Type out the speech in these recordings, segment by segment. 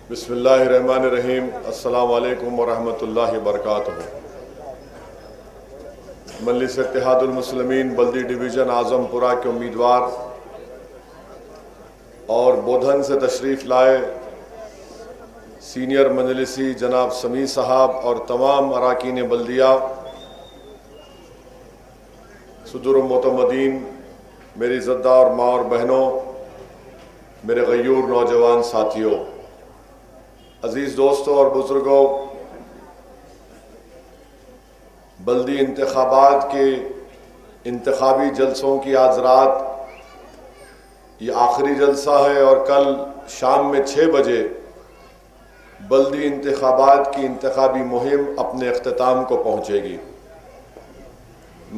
بسم اللہ الرحمن الرحیم۔ السلام علیکم ورحمۃ اللہ وبرکاتہ۔ مجلس اتحاد المسلمین بلدی ڈویژن اعظم پورہ کے امیدوار اور بودھن سے تشریف لائے سینئر مجلسی جناب سمیع صاحب اور تمام اراکین بلدیہ، صدور معتمدین، میری عزتدار ماں اور بہنوں، میرے غیور نوجوان ساتھیوں، عزیز دوستوں اور بزرگوں، بلدی انتخابات کے انتخابی جلسوں کی آج رات یہ آخری جلسہ ہے اور کل شام میں 6 بجے بلدی انتخابات کی انتخابی مہم اپنے اختتام کو پہنچے گی۔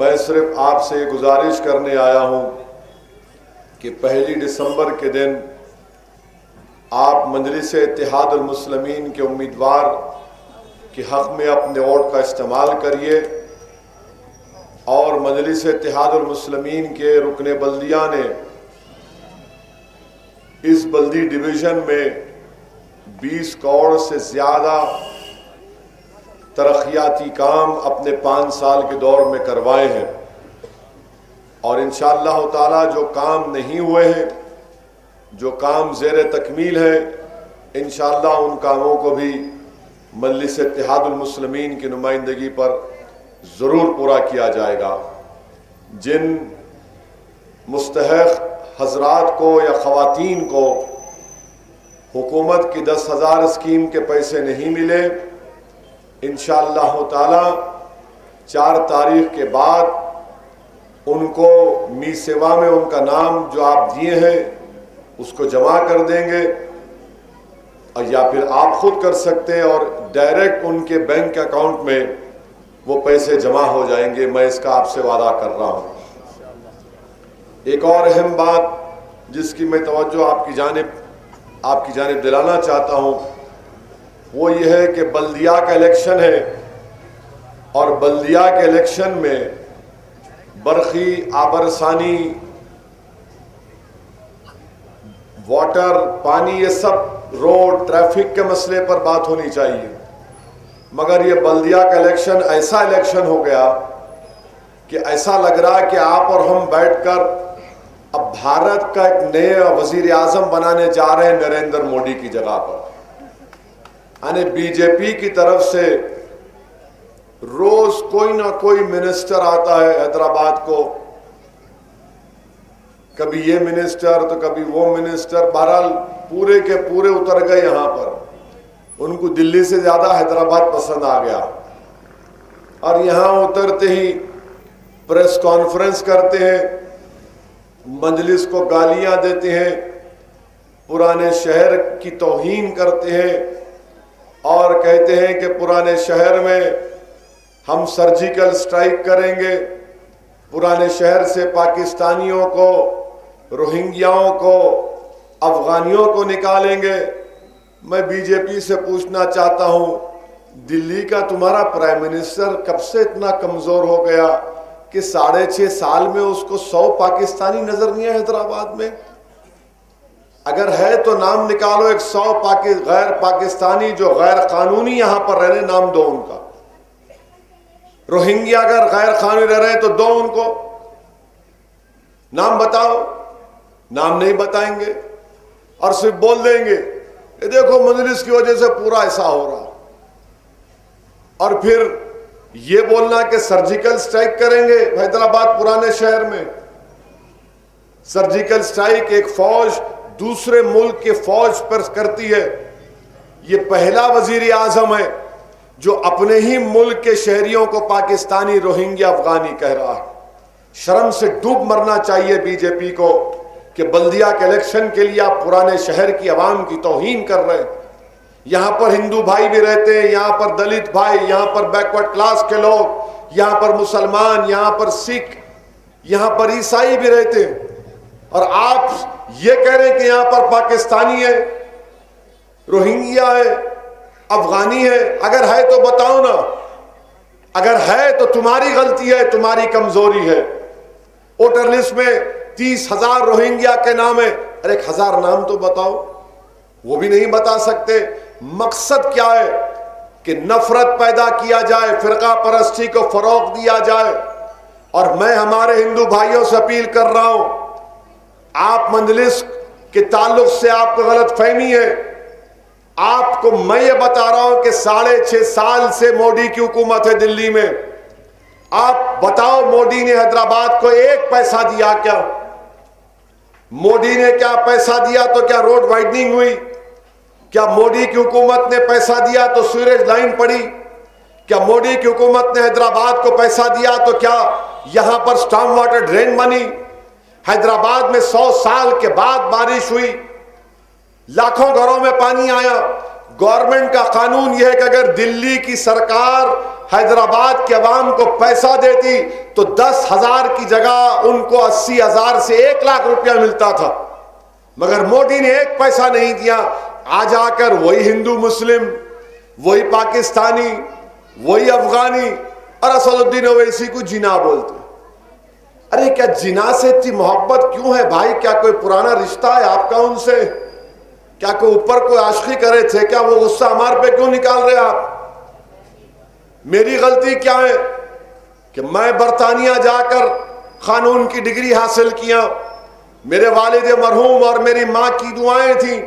میں صرف آپ سے گزارش کرنے آیا ہوں کہ 1 دسمبر کے دن آپ مجلس اتحاد المسلمین کے امیدوار کے حق میں اپنے ووٹ کا استعمال کریے اور مجلس اتحاد المسلمین کے رکن بلدیہ نے اس بلدی ڈویژن میں 20 کروڑ سے زیادہ ترقیاتی کام اپنے 5 سال کے دور میں کروائے ہیں، اور انشاءاللہ تعالی جو کام نہیں ہوئے ہیں، جو کام زیر تکمیل ہے، انشاءاللہ ان کاموں کو بھی مجلس اتحاد المسلمین کی نمائندگی پر ضرور پورا کیا جائے گا۔ جن مستحق حضرات کو یا خواتین کو حکومت کی 10,000 اسکیم کے پیسے نہیں ملے، انشاءاللہ تعالی 4 تاریخ کے بعد ان کو می سیوا میں ان کا نام جو آپ دیے ہیں اس کو جمع کر دیں گے، اور یا پھر آپ خود کر سکتے ہیں اور ڈائریکٹ ان کے بینک اکاؤنٹ میں وہ پیسے جمع ہو جائیں گے۔ میں اس کا آپ سے وعدہ کر رہا ہوں۔ ایک اور اہم بات جس کی میں توجہ آپ کی جانب دلانا چاہتا ہوں وہ یہ ہے کہ بلدیہ کا الیکشن ہے، اور بلدیہ کے الیکشن میں برقی، آبرسانی، واٹر، پانی، یہ سب روڈ، ٹریفک کے مسئلے پر بات ہونی چاہیے، مگر یہ بلدیہ کا الیکشن ایسا الیکشن ہو گیا کہ ایسا لگ رہا کہ آپ اور ہم بیٹھ کر اب بھارت کا ایک نیا وزیر اعظم بنانے جا رہے ہیں نریندر مودی کی جگہ پر۔ یعنی بی جے پی کی طرف سے روز کوئی نہ کوئی منسٹر آتا ہے حیدرآباد کو، کبھی یہ منسٹر تو کبھی وہ منسٹر، بہرحال پورے کے پورے اتر گئے یہاں پر۔ ان کو دلی سے زیادہ حیدرآباد پسند آ گیا، اور یہاں اترتے ہی پریس کانفرنس کرتے ہیں، مجلس کو گالیاں دیتے ہیں، پرانے شہر کی توہین کرتے ہیں، اور کہتے ہیں کہ پرانے شہر میں ہم سرجیکل سٹرائک کریں گے، پرانے شہر سے پاکستانیوں کو، روہنگیاؤں کو، افغانیوں کو نکالیں گے۔ میں بی جے پی سے پوچھنا چاہتا ہوں، دلی کا تمہارا پرائم منسٹر کب سے اتنا کمزور ہو گیا کہ 6.5 سال میں اس کو 100 پاکستانی نظر نہیں ہے حیدرآباد میں؟ اگر ہے تو نام نکالو، 100 غیر پاکستانی جو غیر قانونی یہاں پر رہنے، نام دو ان کا۔ روہنگیا اگر غیر قانونی رہ رہے ہیں تو دو ان کو نام بتاؤ۔ نام نہیں بتائیں گے اور صرف بول دیں گے کہ دیکھو مجلس کی وجہ سے پورا ایسا ہو رہا، اور پھر یہ بولنا کہ سرجیکل سٹرائک کریں گے حیدرآباد پرانے شہر میں۔ سرجیکل سٹرائک ایک فوج دوسرے ملک کے فوج پر کرتی ہے۔ یہ پہلا وزیر اعظم ہے جو اپنے ہی ملک کے شہریوں کو پاکستانی، روہنگیا، افغانی کہہ رہا ہے۔ شرم سے ڈوب مرنا چاہیے بی جے پی کو کہ بلدیہ کے الیکشن کے لیے آپ پرانے شہر کی عوام کی توہین کر رہے ہیں۔ یہاں پر ہندو بھائی بھی رہتے ہیں، یہاں پر دلت بھائی، یہاں پر بیکورڈ کلاس کے لوگ، یہاں پر مسلمان، یہاں پر سکھ، یہاں پر عیسائی بھی رہتے ہیں، اور آپ یہ کہہ رہے ہیں کہ یہاں پر پاکستانی ہے، روہنگیا ہے، افغانی ہے۔ اگر ہے تو بتاؤ نا، اگر ہے تو تمہاری غلطی ہے، تمہاری کمزوری ہے۔ ووٹر لسٹ میں 30,000 روہنگیا کے نام ہے، ارے 1,000 نام تو بتاؤ۔ وہ بھی نہیں بتا سکتے. مقصد کیا ہے کہ نفرت پیدا کیا جائے, فرقہ پرستی کو فروغ دیا جائے. اور میں ہمارے ہندو بھائیوں سے اپیل کر رہا ہوں, آپ مجلس کے تعلق سے آپ کو غلط فہمی ہے. آپ کو میں یہ بتا رہا ہوں کہ 6.5 سال سے مودی کی حکومت ہے دلی میں. آپ بتاؤ مودی نے حیدرآباد کو 1 پیسہ دیا کیا؟ مودی نے کیا پیسہ دیا تو کیا روڈ وائڈننگ ہوئی؟ کیا مودی کی حکومت نے پیسہ دیا تو سیوریج لائن پڑی؟ کیا مودی کی حکومت نے حیدرآباد کو پیسہ دیا تو کیا یہاں پر سٹارم واٹر ڈرین بنی؟ حیدرآباد میں 100 سال کے بعد بارش ہوئی, لاکھوں گھروں میں پانی آیا. گورنمنٹ کا قانون یہ ہے کہ اگر دلی کی سرکار حیدرآباد کے عوام کو پیسہ دیتی تو 10,000 کی جگہ ان کو 80,000 سے 1 لاکھ روپیہ ملتا تھا. مگر مودی نے 1 پیسہ نہیں دیا. آج آ کر وہی ہندو مسلم, وہی پاکستانی, وہی افغانی اور اسد الدین اویسی کو جناح بولتے. ارے کیا جناح سے اتنی محبت کیوں ہے بھائی؟ کیا کوئی پرانا رشتہ ہے آپ کا ان سے؟ کیا کوئی اوپر کوئی عاشقی کرے تھے کیا؟ وہ غصہ ہمارے پہ کیوں نکال رہے آپ؟ میری غلطی کیا ہے کہ میں برطانیہ جا کر قانون کی ڈگری حاصل کیا. میرے والد مرحوم اور میری ماں کی دعائیں تھیں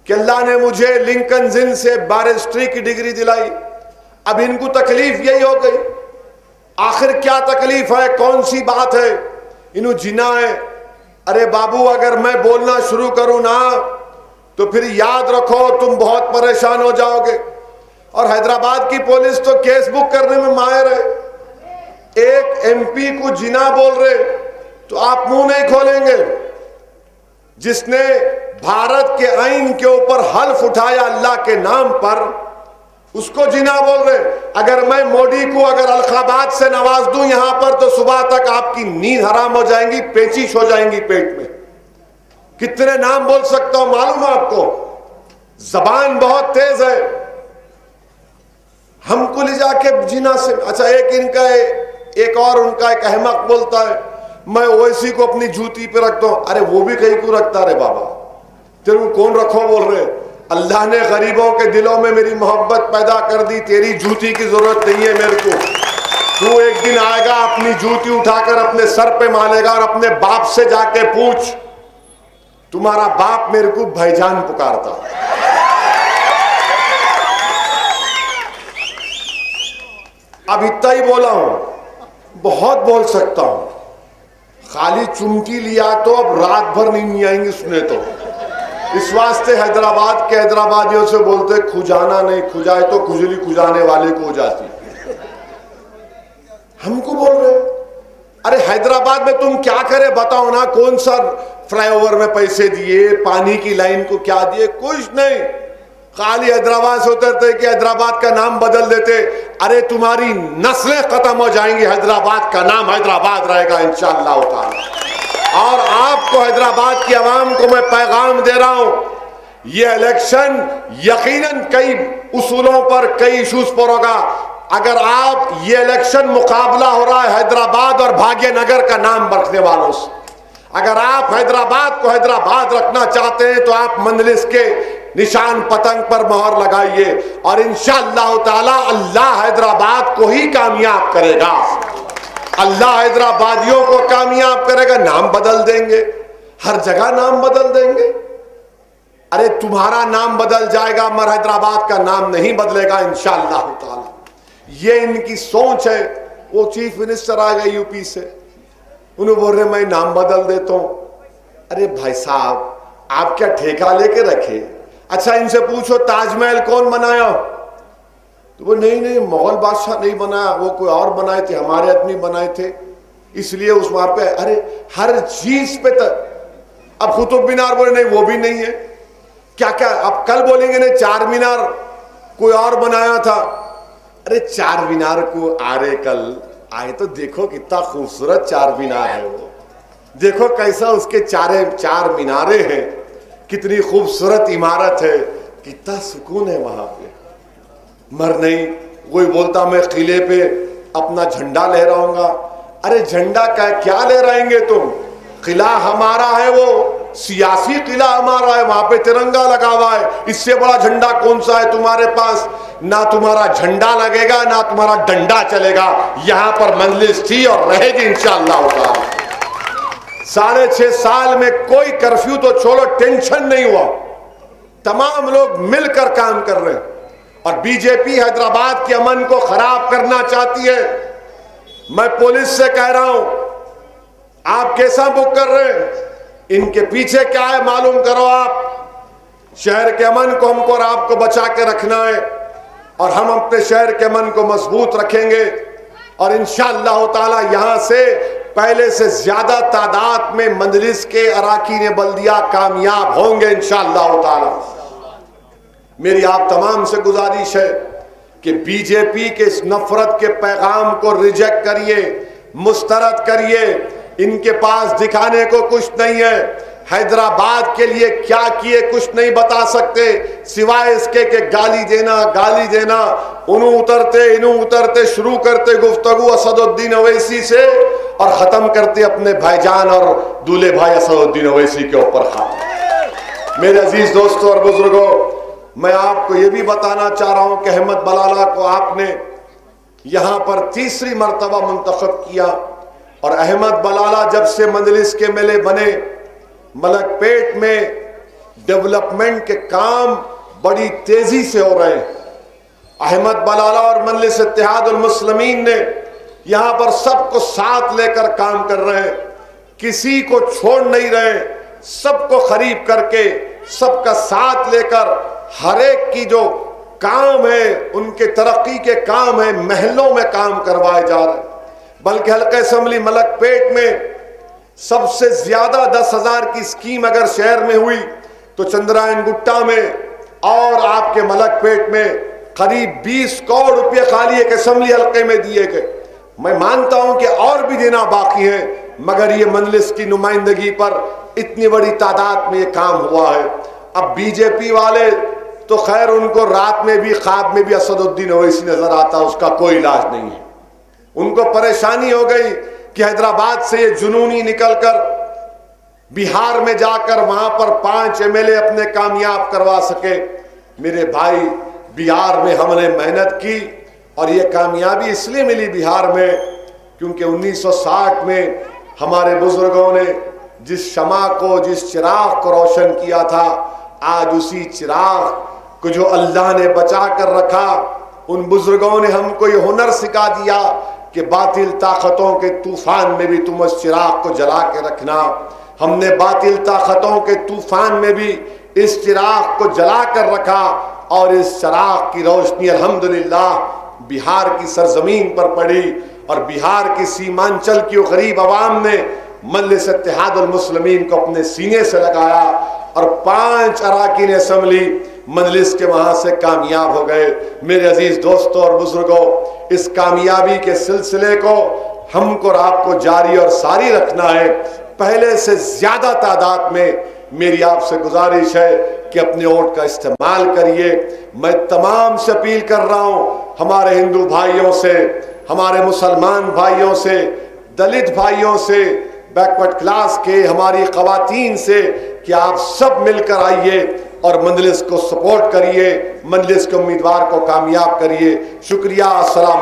کہ اللہ نے مجھے لنکن ان سے بیرسٹری کی ڈگری دلائی. اب ان کو تکلیف یہی ہو گئی. آخر کیا تکلیف ہے؟ کون سی بات ہے؟ انہوں جناح ہے. ارے بابو اگر میں بولنا شروع کروں نا تو پھر یاد رکھو تم بہت پریشان ہو جاؤ گے. اور حیدرآباد کی پولیس تو کیس بک کرنے میں ماہر ہے. ایک ایم پی کو جناح بول رہے تو آپ منہ نہیں کھولیں گے. جس نے بھارت کے آئین کے اوپر حلف اٹھایا اللہ کے نام پر, اس کو جناح بول رہے. اگر میں مودی کو اگر القابات سے نواز دوں یہاں پر تو صبح تک آپ کی نیند حرام ہو جائیں گی, پیچش ہو جائیں گی پیٹ میں. کتنے نام بول سکتا ہوں معلوم ہے آپ کو؟ زبان بہت تیز ہے. ہم کو لے جا کے جناح سے. اچھا ایک اور ان کا ایک احمق بولتا ہے میں اویسی کو اپنی جوتی پہ رکھتا ہوں. ارے وہ بھی کہیں کو رکھتا رہے بابا, تیرے کو کون رکھو بول رہے؟ اللہ نے غریبوں کے دلوں میں میری محبت پیدا کر دی. تیری جوتی کی ضرورت نہیں ہے میرے کو. تو ایک دن آئے گا اپنی جوتی اٹھا کر اپنے سر پہ مالے گا اور اپنے باپ سے جا کے پوچھ تمہارا باپ میرے کو بھائی جان پکارتا. اب اتنا ہی بولا ہوں, بہت بول سکتا ہوں. خالی چمٹی لیا تو اب رات بھر نہیں آئیں گے سنے تو. اس واسطے حیدرآباد کے حیدرآبادیوں سے بولتے کھجانا نہیں, کھجائے تو کھجلی کھجانے والے کو ہو جاتی. ہم کو بول رہے ارے حیدرآباد میں تم کیا کرے بتاؤ نا. کون سا فلائی اوور میں پیسے دیے, پانی کی لائن کو کیا دیے؟ کچھ نہیں. خالی حیدرآباد سے اترتے کہ حیدرآباد کا نام بدل دیتے. ارے تمہاری نسلیں ختم ہو جائیں گی, حیدرآباد کا نام حیدرآباد رہے گا انشاءاللہ تعالی. اور آپ کو حیدرآباد کی عوام کو میں پیغام دے رہا ہوں, یہ الیکشن یقیناً کئی اصولوں پر کئی ایشوز پر ہوگا. اگر آپ یہ الیکشن مقابلہ ہو رہا ہے حیدرآباد اور بھاگیہ نگر کا نام رکھنے والوں سے, اگر آپ حیدرآباد کو حیدرآباد رکھنا چاہتے ہیں تو آپ مجلس کے نشان پتنگ پر مہر لگائیے اور انشاءاللہ تعالی اللہ حیدرآباد کو ہی کامیاب کرے گا. اللہ حیدرآبادیوں کو کامیاب کرے گا. نام بدل دیں گے, ہر جگہ نام بدل دیں گے. ارے تمہارا نام بدل جائے گا مگر حیدرآباد کا نام نہیں بدلے گا انشاءاللہ تعالی. یہ ان کی سوچ ہے. وہ چیف منسٹر آ گئے یو پی سے, انہوں بول رہے میں نام بدل دیتا ہوں. ارے بھائی صاحب آپ کیا ٹھیکہ لے کے رکھے؟ اچھا ان سے پوچھو تاج محل کون بنایا؟ تو وہ نہیں مغل بادشاہ نہیں بنایا, وہ کوئی اور بنائے تھے, ہمارے آدمی بنائے تھے, اس لیے اس وہاں پہ. ارے ہر چیز پہ اب قطب مینار بولے نہیں وہ بھی نہیں ہے. کیا اب کل بولیں گے نہیں چار مینار کوئی اور بنایا تھا. ارے چار مینار کو آرے کل آئے تو دیکھو کتنا خوبصورت چار مینار ہے. وہ دیکھو کیسا اس کے چار مینارے ہیں, کتنی خوبصورت عمارت ہے, کتنا سکون ہے وہاں پہ. مر نہیں کوئی بولتا میں قلعے پہ اپنا جھنڈا لہراؤں گا. ارے جھنڈا کیا لہرائیں گے تم؟ قلعہ ہمارا ہے, وہ سیاسی قلعہ ہمارا ہے، وہاں پہ ترنگا لگا ہوا ہے، اس سے بڑا جھنڈا کون سا ہے تمہارے پاس؟ نہ تمہارا جھنڈا لگے گا نہ تمہارا ڈنڈا چلے گا، یہاں پر مجلس تھی اور رہے گی انشاءاللہ تعالی۔ 6.5 سال میں کوئی کرفیو تو چھوڑو، ٹینشن نہیں ہوا، تمام لوگ مل کر کام کر رہے ہیں۔ اور بی جے پی حیدرآباد کے امن کو خراب کرنا چاہتی ہے۔ میں پولیس سے کہہ رہا ہوں، آپ کیسا بک کر رہے ہیں؟ ان کے پیچھے کیا ہے معلوم کرو آپ۔ شہر کے امن کو ہم کو اور آپ کو بچا کے رکھنا ہے، اور ہم اپنے شہر کے امن کو مضبوط رکھیں گے، اور انشاءاللہ تعالی یہاں سے پہلے سے زیادہ تعداد میں مجلس کے اراکین بلدیہ کامیاب ہوں گے انشاءاللہ تعالی۔ میری آپ تمام سے گزارش ہے کہ بی جے پی کے اس نفرت کے پیغام کو ریجیکٹ کریے، مسترد کریے۔ ان کے پاس دکھانے کو کچھ نہیں ہے، حیدرآباد کے لیے کیا کیے کچھ نہیں بتا سکتے، سوائے اس کے کہ گالی دینا۔ انہوں اترتے شروع کرتے گفتگو اسد الدین اویسی سے، اور ختم کرتے اپنے بھائی جان اور دولہے بھائی اسد الدین اویسی کے اوپر خاص۔ میرے عزیز دوستوں اور بزرگوں، میں آپ کو یہ بھی بتانا چاہ رہا ہوں کہ احمد بلالہ کو آپ نے یہاں پر تیسری مرتبہ منتخب کیا، اور احمد بلالہ جب سے مجلس کے ملے بنے، ملک پیٹ میں ڈیولپمنٹ کے کام بڑی تیزی سے ہو رہے ہیں۔ احمد بلالہ اور مجلس اتحاد المسلمین نے یہاں پر سب کو ساتھ لے کر کام کر رہے ہیں، کسی کو چھوڑ نہیں رہے، سب کو قریب کر کے، سب کا ساتھ لے کر، ہر ایک کی جو کام ہے، ان کے ترقی کے کام ہیں، محلوں میں کام کروائے جا رہے ہیں۔ بلکہ حلقہ اسمبلی ملک پیٹ میں سب سے زیادہ 10,000 کی اسکیم اگر شہر میں ہوئی تو چندرائن گٹا میں اور آپ کے ملک پیٹ میں قریب 20 کروڑ روپے خالی ایک اسمبلی حلقے میں دیے گئے۔ میں مانتا ہوں کہ اور بھی دینا باقی ہے، مگر یہ مجلس کی نمائندگی پر اتنی بڑی تعداد میں یہ کام ہوا ہے۔ اب بی جے پی والے تو خیر، ان کو رات میں بھی خواب میں بھی اسد الدین اویسی نظر آتا، اس کا کوئی علاج نہیں ہے۔ ان کو پریشانی ہو گئی کہ حیدرآباد سے یہ جنونی نکل کر بہار میں جا کر وہاں پر 5 MLA اپنے کامیاب کروا سکے۔ میرے بھائی، بہار میں ہم نے محنت کی، اور یہ کامیابی اس لیے ملی بہار میں کیونکہ 1960 میں ہمارے بزرگوں نے جس شمع کو، جس چراغ کو روشن کیا تھا، آج اسی چراغ کو جو اللہ نے بچا کر رکھا، ان بزرگوں نے ہم کو یہ ہنر سکھا دیا کہ باطل طاقتوں کے طوفان میں بھی تم اس چراغ کو جلا کے رکھنا۔ ہم نے باطل طاقتوں کے طوفان میں بھی اس چراغ کو جلا کر رکھا، اور اس چراغ کی روشنی الحمدللہ بہار کی سرزمین پر پڑی، اور بہار کی سیمانچل کی غریب عوام نے مجلس اتحاد المسلمین کو اپنے سینے سے لگایا، اور 5 اراکین اسمبلی مجلس کے وہاں سے کامیاب ہو گئے۔ میرے عزیز دوستوں اور بزرگوں، اس کامیابی کے سلسلے کو ہم کو اور آپ کو جاری اور ساری رکھنا ہے۔ پہلے سے زیادہ تعداد میں میری آپ سے گزارش ہے کہ اپنے ووٹ کا استعمال کریے۔ میں تمام سے اپیل کر رہا ہوں، ہمارے ہندو بھائیوں سے، ہمارے مسلمان بھائیوں سے، دلت بھائیوں سے، بیکورڈ کلاس کے ہماری خواتین سے، کہ آپ سب مل کر آئیے اور مجلس کو سپورٹ کریے، مجلس کے امیدوار کو کامیاب کریے۔ شکریہ، السلام